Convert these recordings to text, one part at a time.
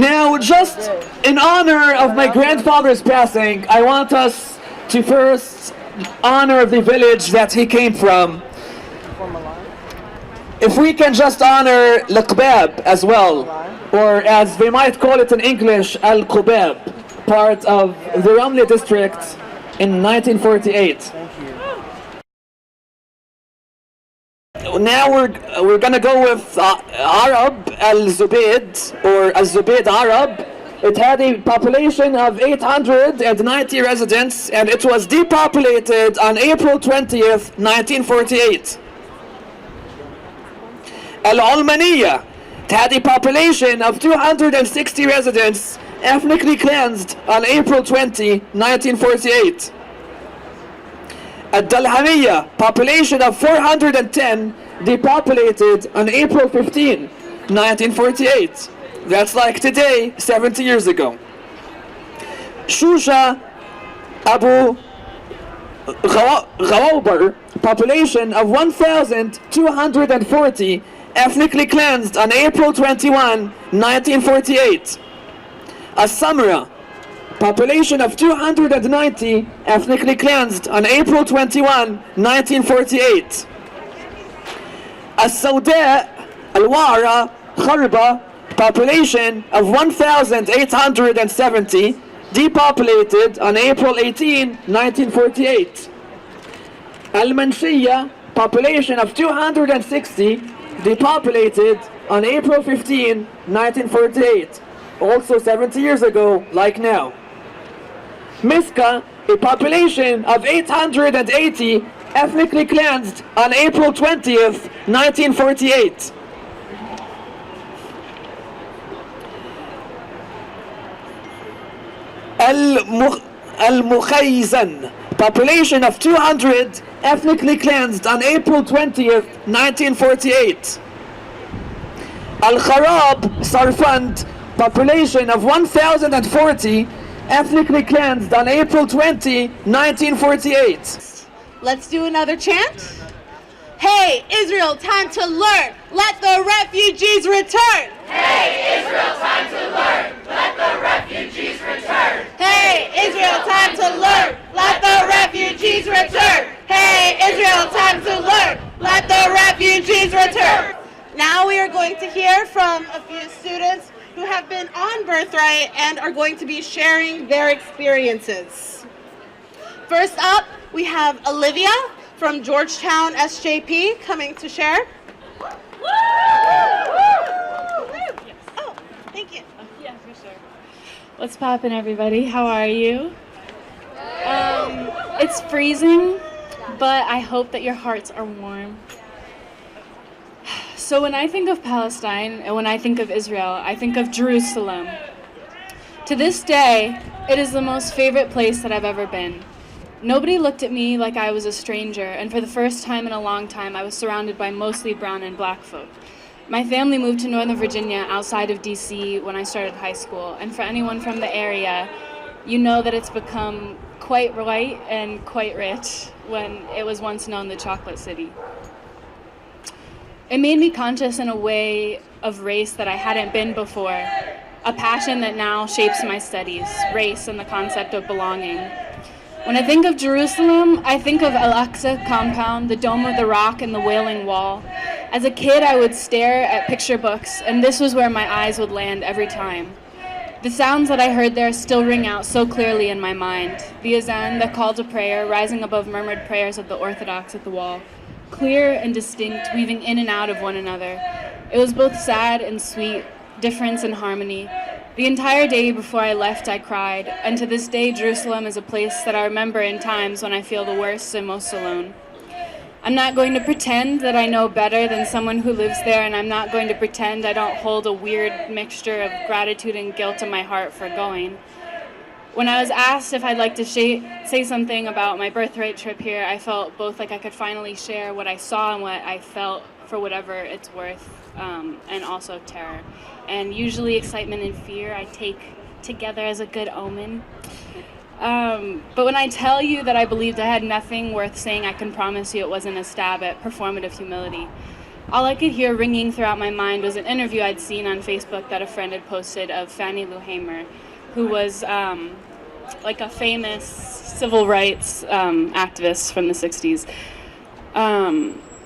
Now, just in honor of my grandfather's passing, I want us to first honor the village that he came from. If we can just honor Nakba as well, or as they might call it in English, Al-Qubab, part of the Ramli district in 1948. Now we're gonna go with Arab al-Zubayd, or al-Zubayd Arab. It had a population of 890 residents, and it was depopulated on April 20th, 1948. Al-Almaniya, it had a population of 260 residents, ethnically cleansed on April 20, 1948. Ad-Dalhamiya, population of 410, depopulated on April 15, 1948. That's like today, 70 years ago. Shusha Abu Ghawbar, population of 1,240, ethnically cleansed on April 21, 1948. As-Samra, population of 290, ethnically cleansed on April 21, 1948. As-Sauda Al-Wara Kharba, population of 1,870, depopulated on April 18, 1948. Al-Manshiya, population of 260, depopulated on April 15, 1948. Also 70 years ago, like now. Miska, a population of 880, ethnically cleansed on April 20th, 1948. Al-Mukhayzan, population of 200, ethnically cleansed on April 20th, 1948. Al-Kharab Sarfand, population of 1,040, ethnically cleansed on April 20, 1948. Let's do another chant. Hey, Israel, time to learn. Let the refugees return. Hey, Israel, time to learn. Let the refugees return. Hey, Israel, time to learn. Let the refugees return. Hey, Israel, time to learn. Let the refugees return. Now we are going to hear from a few students who have been on Birthright and are going to be sharing their experiences. First up, we have Olivia from Georgetown SJP coming to share. Oh, thank you. Yeah, for sure. What's poppin', everybody? How are you? It's freezing, but I hope that your hearts are warm. So when I think of Palestine and when I think of Israel, I think of Jerusalem. To this day, it is the most favorite place that I've ever been. Nobody looked at me like I was a stranger, and for the first time in a long time, I was surrounded by mostly brown and black folk. My family moved to Northern Virginia outside of DC when I started high school, and for anyone from the area, you know that it's become quite white and quite rich when it was once known the Chocolate City. It made me conscious in a way of race that I hadn't been before, a passion that now shapes my studies, race and the concept of belonging. When I think of Jerusalem, I think of Al-Aqsa compound, the Dome of the Rock, and the Wailing Wall. As a kid, I would stare at picture books, and this was where my eyes would land every time. The sounds that I heard there still ring out so clearly in my mind. The azan, the call to prayer, rising above murmured prayers of the Orthodox at the wall. Clear and distinct, weaving in and out of one another. It was both sad and sweet, difference and harmony. The entire day before I left, I cried, and to this day, Jerusalem is a place that I remember in times when I feel the worst and most alone. I'm not going to pretend that I know better than someone who lives there, and I'm not going to pretend I don't hold a weird mixture of gratitude and guilt in my heart for going. When I was asked if I'd like to say something about my Birthright trip here, I felt both like I could finally share what I saw and what I felt for whatever it's worth, and also terror. And usually excitement and fear I take together as a good omen. But when I tell you that I believed I had nothing worth saying, I can promise you it wasn't a stab at performative humility. All I could hear ringing throughout my mind was an interview I'd seen on Facebook that a friend had posted of Fannie Lou Hamer, who was like a famous civil rights activist from the 60s.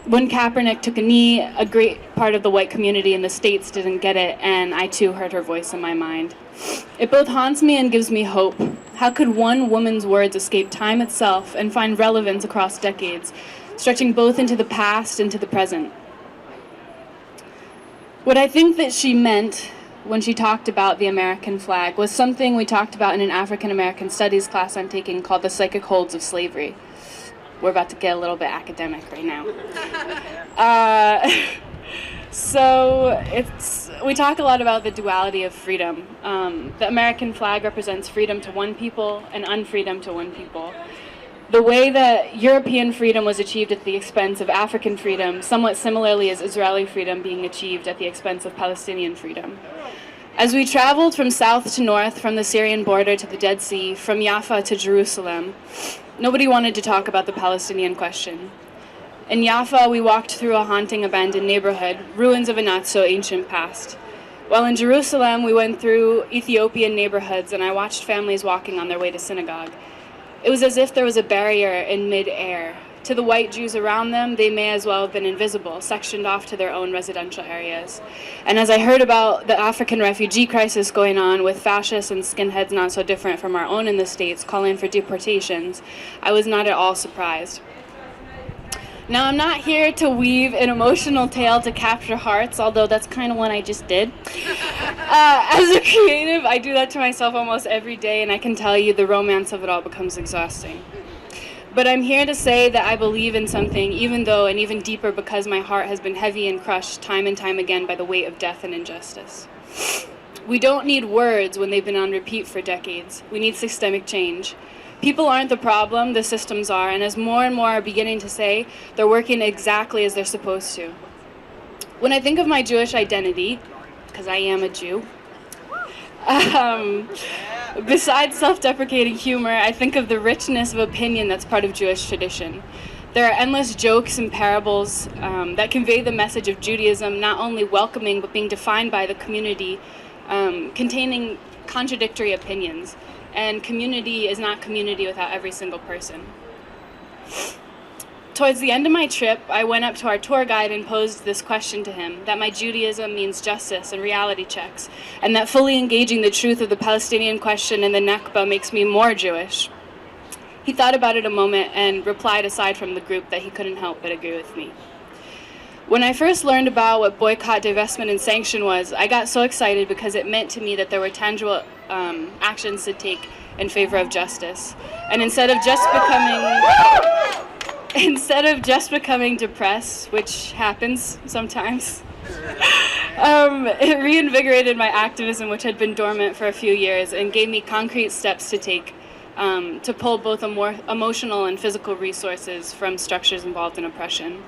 When Kaepernick took a knee, a great part of the white community in the States didn't get it, and I too heard her voice in my mind. It both haunts me and gives me hope. How could one woman's words escape time itself and find relevance across decades, stretching both into the past and to the present? What I think that she meant when she talked about the American flag was something we talked about in an African American studies class I'm taking called The Psychic Holds of Slavery. We're about to get a little bit academic right now. We talk a lot about the duality of freedom. The American flag represents freedom to one people and unfreedom to one people. The way that European freedom was achieved at the expense of African freedom, somewhat similarly is Israeli freedom being achieved at the expense of Palestinian freedom. As we traveled from south to north, from the Syrian border to the Dead Sea, from Jaffa to Jerusalem, nobody wanted to talk about the Palestinian question. In Jaffa, we walked through a haunting abandoned neighborhood, ruins of a not-so-ancient past. While in Jerusalem, we went through Ethiopian neighborhoods, and I watched families walking on their way to synagogue. It was as if there was a barrier in mid-air. To the white Jews around them, they may as well have been invisible, sectioned off to their own residential areas. And as I heard about the African refugee crisis going on, with fascists and skinheads not so different from our own in the States calling for deportations, I was not at all surprised. Now, I'm not here to weave an emotional tale to capture hearts, although that's kind of what I just did. As a creative, I do that to myself almost every day, and I can tell you the romance of it all becomes exhausting. But I'm here to say that I believe in something, even though, and even deeper because my heart has been heavy and crushed time and time again by the weight of death and injustice. We don't need words when they've been on repeat for decades. We need systemic change. People aren't the problem, the systems are, and as more and more are beginning to say, they're working exactly as they're supposed to. When I think of my Jewish identity, because I am a Jew, besides self-deprecating humor, I think of the richness of opinion that's part of Jewish tradition. There are endless jokes and parables that convey the message of Judaism, not only welcoming, but being defined by the community, containing contradictory opinions. And community is not community without every single person. Towards the end of my trip, I went up to our tour guide and posed this question to him, that my Judaism means justice and reality checks, and that fully engaging the truth of the Palestinian question and the Nakba makes me more Jewish. He thought about it a moment and replied aside from the group that he couldn't help but agree with me. When I first learned about what boycott, divestment, and sanction was, I got so excited because it meant to me that there were tangible actions to take in favor of justice. And instead of just becoming depressed, which happens sometimes, it reinvigorated my activism, which had been dormant for a few years, and gave me concrete steps to take to pull both more emotional and physical resources from structures involved in oppression.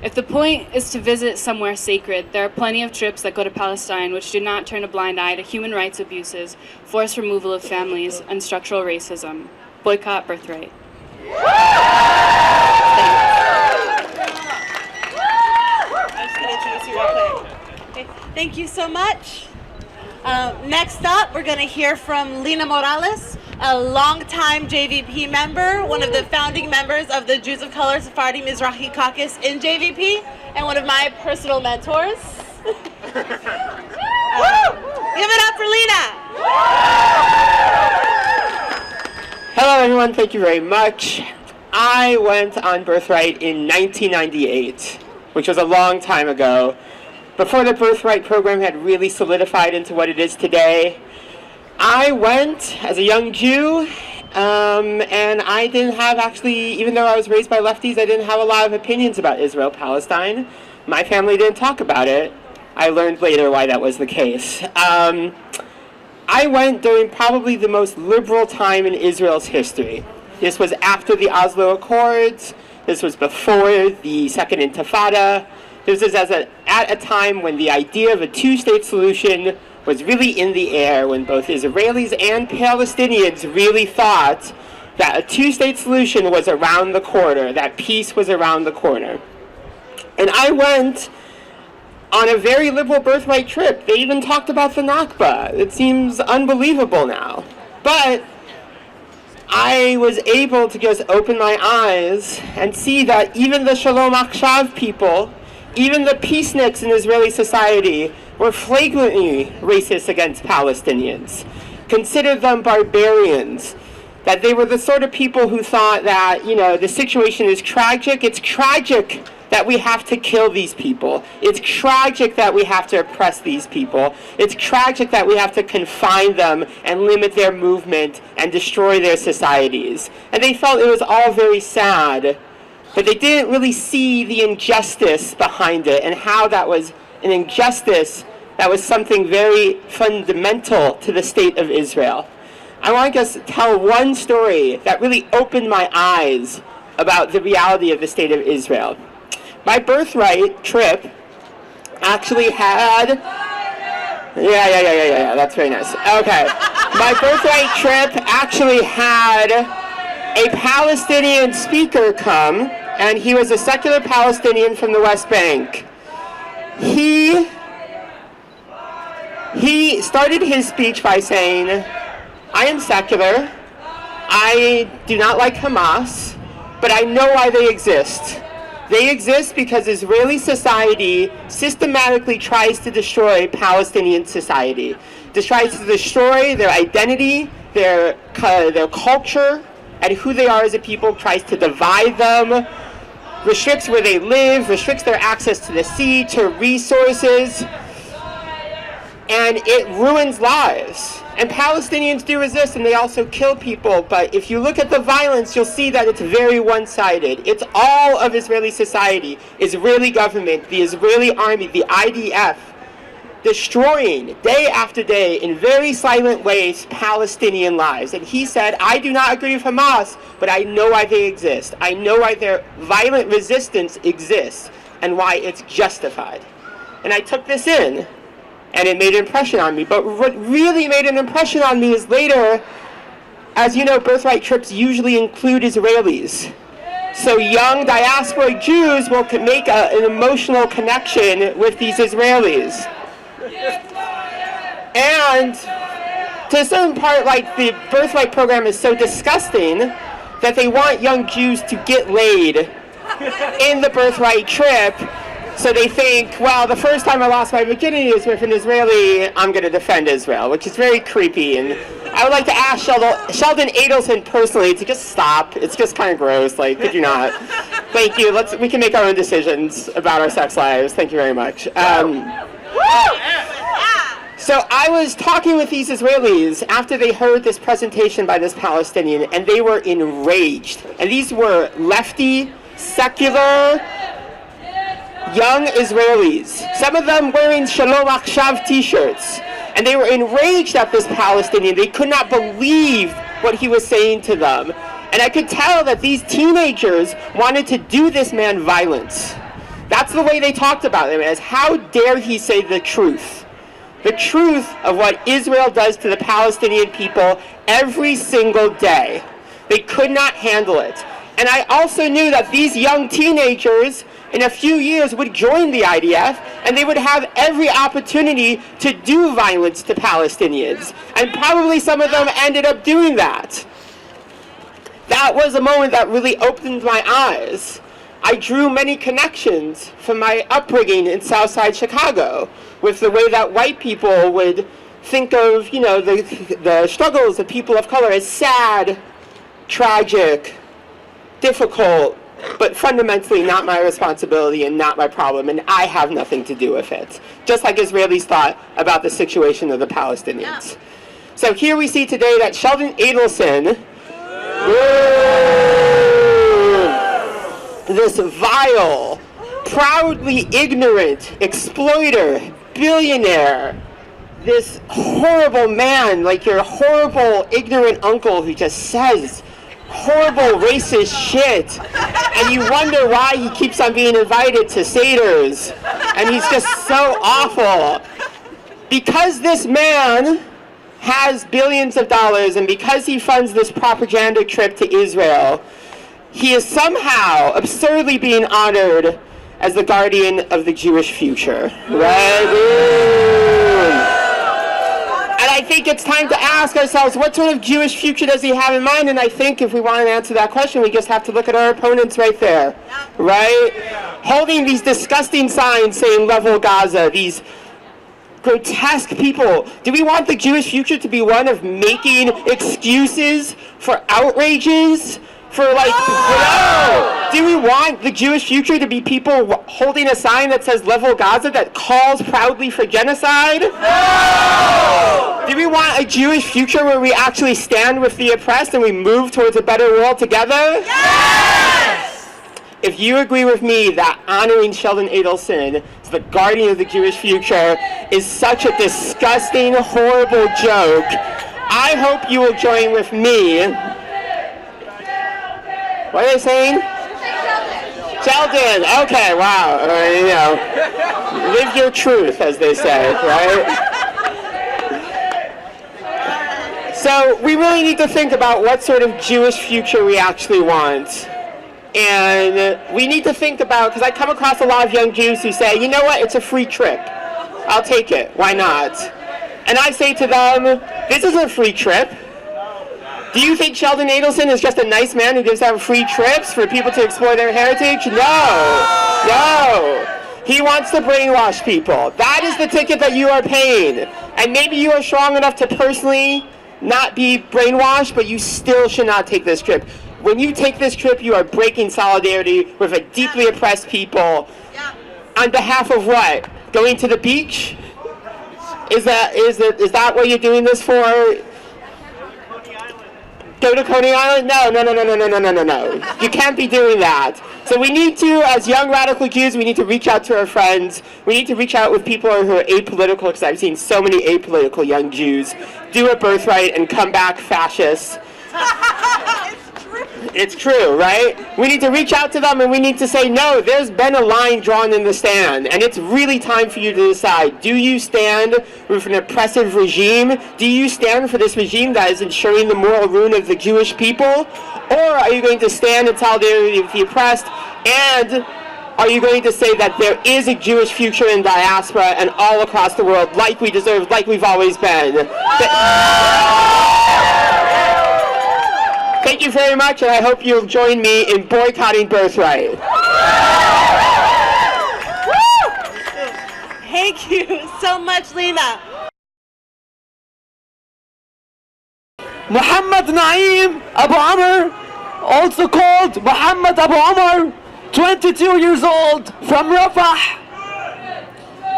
If the point is to visit somewhere sacred, there are plenty of trips that go to Palestine which do not turn a blind eye to human rights abuses, forced removal of families, and structural racism. Boycott Birthright. Thank you so much. Next up, we're going to hear from Lina Morales, a longtime JVP member, one of the founding members of the Jews of Color Sephardi Mizrahi Caucus in JVP, and one of my personal mentors. Give it up for Lina. Hello everyone, thank you very much. I went on Birthright in 1998, which was a long time ago, before the Birthright program had really solidified into what it is today. I went as a young Jew, and I didn't have actually, even though I was raised by lefties, I didn't have a lot of opinions about Israel-Palestine. My family didn't talk about it. I learned later why that was the case. I went during probably the most liberal time in Israel's history. This was after the Oslo Accords. This was before the Second Intifada. This was at a time when the idea of a two-state solution was really in the air, when both Israelis and Palestinians really thought that a two-state solution was around the corner, that peace was around the corner. And I went on a very liberal Birthright trip. They even talked about the Nakba. It seems unbelievable now. But I was able to just open my eyes and see that even the Shalom Achshav people, even the peaceniks in Israeli society, were flagrantly racist against Palestinians, considered them barbarians, that they were the sort of people who thought that, the situation is tragic. It's tragic that we have to kill these people. It's tragic that we have to oppress these people. It's tragic that we have to confine them and limit their movement and destroy their societies. And they felt it was all very sad, but they didn't really see the injustice behind it and how that was an injustice that was something very fundamental to the state of Israel. I want to just tell one story that really opened my eyes about the reality of the state of Israel. My Birthright trip actually had... Yeah, that's very nice. Okay. My Birthright trip actually had a Palestinian speaker come, and he was a secular Palestinian from the West Bank. He started his speech by saying, I am secular, I do not like Hamas, but I know why they exist. They exist because Israeli society systematically tries to destroy Palestinian society. Tries to destroy their identity, their culture, and who they are as a people, tries to divide them, restricts where they live, restricts their access to the sea, to resources, and it ruins lives. And Palestinians do resist, and they also kill people, but if you look at the violence, you'll see that it's very one-sided. It's all of Israeli society, Israeli government, the Israeli army, the IDF, destroying day after day in very silent ways Palestinian lives. And he said, I do not agree with Hamas, but I know why they exist. I know why their violent resistance exists and why it's justified. And I took this in, and it made an impression on me. But what really made an impression on me is later, as you know, Birthright trips usually include Israelis. So young diasporic Jews will make an emotional connection with these Israelis. And to a certain part, like, the Birthright program is so disgusting that they want young Jews to get laid in the Birthright trip. So they think, well, the first time I lost my virginity was with an Israeli, I'm going to defend Israel, which is very creepy. And I would like to ask Sheldon Adelson personally to just stop. It's just kind of gross. Like, could you not? Thank you. We can make our own decisions about our sex lives. Thank you very much. So I was talking with these Israelis after they heard this presentation by this Palestinian, and they were enraged. And these were lefty, secular, young Israelis, some of them wearing Shalom Achshav t-shirts, and they were enraged at this Palestinian. They could not believe what he was saying to them. And I could tell that these teenagers wanted to do this man violence. That's the way they talked about him, as how dare he say the truth of what Israel does to the Palestinian people every single day. They could not handle it. And I also knew that these young teenagers in a few years would join the IDF, and they would have every opportunity to do violence to Palestinians. And probably some of them ended up doing that. That was a moment that really opened my eyes. I drew many connections from my upbringing in Southside Chicago with the way that white people would think of, the struggles of people of color as sad, tragic, difficult, but fundamentally not my responsibility and not my problem, and I have nothing to do with it. Just like Israelis thought about the situation of the Palestinians. So here we see today that Sheldon Adelson, this vile, proudly ignorant exploiter, billionaire, this horrible man, like your horrible, ignorant uncle who just says horrible racist shit, and you wonder why he keeps on being invited to Seders, and he's just so awful. Because this man has billions of dollars, and because he funds this propaganda trip to Israel, he is somehow absurdly being honored as the guardian of the Jewish future. Right? And I think it's time to ask ourselves, what sort of Jewish future does he have in mind? And I think if we want to answer that question, we just have to look at our opponents right there, right? Holding these disgusting signs saying level Gaza, these grotesque people. Do we want the Jewish future to be one of making excuses for outrages? For no! Do we want the Jewish future to be people holding a sign that says level Gaza that calls proudly for genocide? No! Do we want a Jewish future where we actually stand with the oppressed and we move towards a better world together? Yes! If you agree with me that honoring Sheldon Adelson as the guardian of the Jewish future is such a disgusting, horrible joke, I hope you will join with me. What are they saying? Sheldon. Okay, wow. Live your truth, as they say, right? So we really need to think about what sort of Jewish future we actually want. And we need to think about, because I come across a lot of young Jews who say, you know what, it's a free trip. I'll take it. Why not? And I say to them, this is a free trip. Do you think Sheldon Adelson is just a nice man who gives out free trips for people to explore their heritage? No. He wants to brainwash people. That is the ticket that you are paying. And maybe you are strong enough to personally not be brainwashed, but you still should not take this trip. When you take this trip, you are breaking solidarity with a deeply oppressed people. On behalf of what? Going to the beach? Is that what you're doing this for? Go to Coney Island? No. You can't be doing that. So we need to, as young radical Jews, we need to reach out to our friends. We need to reach out with people who are apolitical, because I've seen so many apolitical young Jews do a birthright and come back fascists. It's true, right? We need to reach out to them and we need to say, no, there's been a line drawn in the sand, and it's really time for you to decide. Do you stand with an oppressive regime? Do you stand for this regime that is ensuring the moral ruin of the Jewish people? Or are you going to stand in solidarity with the oppressed? And are you going to say that there is a Jewish future in diaspora and all across the world, like we deserve, like we've always been? Thank you very much, and I hope you'll join me in boycotting Birthright. Thank you so much, Lena. Muhammad Naim Abu Amr, also called Muhammad Abu Amr, 22 years old, from Rafah.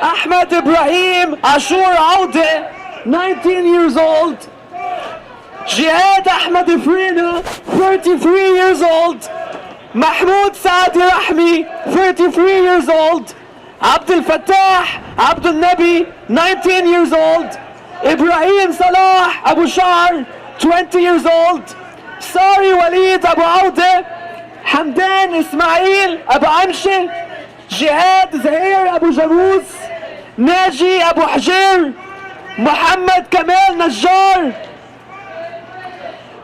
Ahmed Ibrahim Ashur Aude, 19 years old. Jihad Ahmed Frina, 33 years old. Mahmoud Saadi Rahmi, 33 years old. Abdel Fattah Abdul Nabi, 19 years old. Ibrahim Salah Abu Shar, 20 years old. Sari Walid Abu Aude, Hamdan Ismail Abu Amshi, Jihad Zahir Abu Jarouz, Naji Abu Hajir, Muhammad Kamal Najjar,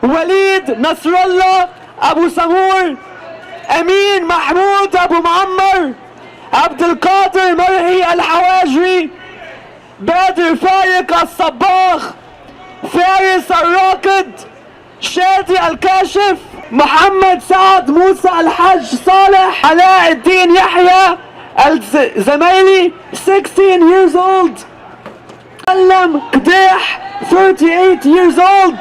Walid Nasrallah Abu Samur, Amin Mahmoud Abu Muammar, Abdul Qadir Marhi Al-Hawajri, Badr Farik Al-Sabbagh, Faris Al-Raqid, Shadi Al-Kashif, Muhammad Saad Musa Al-Hajj Saleh, Alauddin Yahya Al-Zamaili, 16 years old. Alam Qadeh, 38 years old.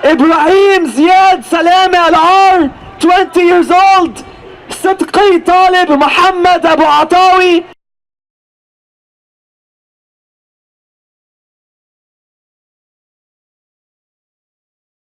Ibrahim Ziad Salame Al-Ar, 20 years old. Sidqi Talib Muhammad Abu Atawi,